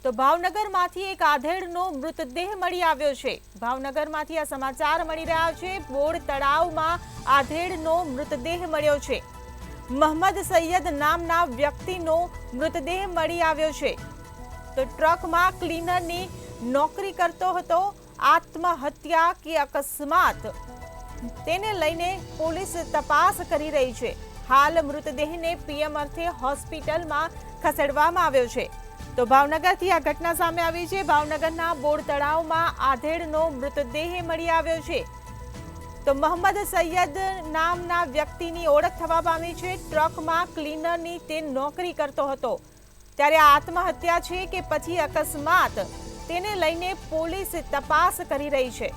તો ભાવનગરમાંથી એક આધેડનો મૃતદેહ મળી આવ્યો છે। ભાવનગરમાંથી આ સમાચાર મળી રહ્યા છે। બોર તળાવમાં આધેડનો મૃતદેહ મળ્યો છે। મોહમ્મદ સૈયદ નામના વ્યક્તિનો મૃતદેહ મળી આવ્યો છે। તો ટ્રકમાં ક્લીનરની નોકરી કરતો હતો। આત્મહત્યા કે અકસ્માત તેને લઈને પોલીસ તપાસ કરી રહી છે। હાલ મૃતદેહને પીએમ અર્થે હોસ્પિટલમાં ખસેડવામાં આવ્યો છે। તો ભાવનગરથી આ ઘટના સામે આવી છે। ભાવનગરના બોર તળાવમાં આધેડનો મૃતદેહ મળી આવ્યો છે। તો મોહમ્મદ સૈયદ નામના વ્યક્તિની ઓળખ થવા પામી છે। ટ્રકમાં ક્લીનરની તે નોકરી કરતો હતો। ત્યારે આત્મહત્યા છે કે પછી અકસ્માત તેને લઈને પોલીસ તપાસ કરી રહી છે।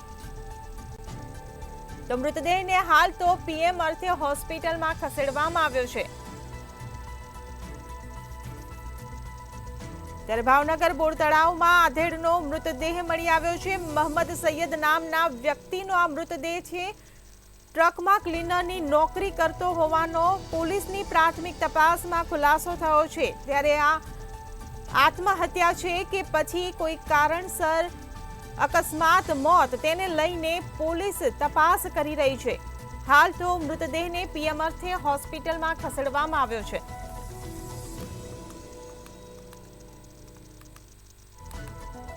તો મૃતદેહને હાલ તો પીએમ અર્થે હોસ્પિટલમાં ખસેડવામાં આવ્યો છે। ત્યારે ભાવનગર બોર તળાવમાં આધેડનો મૃતદેહ મળી આવ્યો છે। મોહમ્મદ સૈયદ નામના વ્યક્તિનો આ મૃતદેહ છે। ટ્રકમાં ક્લીનરની નોકરી કરતો હોવાનો પોલીસની પ્રાથમિક તપાસમાં ખુલાસો થયો છે। ત્યારે આ આત્મહત્યા છે કે પછી કોઈ કારણસર અકસ્માત મોત તેને લઈને પોલીસ તપાસ કરી રહી છે। હાલ તો મૃતદેહને પીએમ અર્થે હોસ્પિટલમાં ખસેડવામાં આવ્યો છે।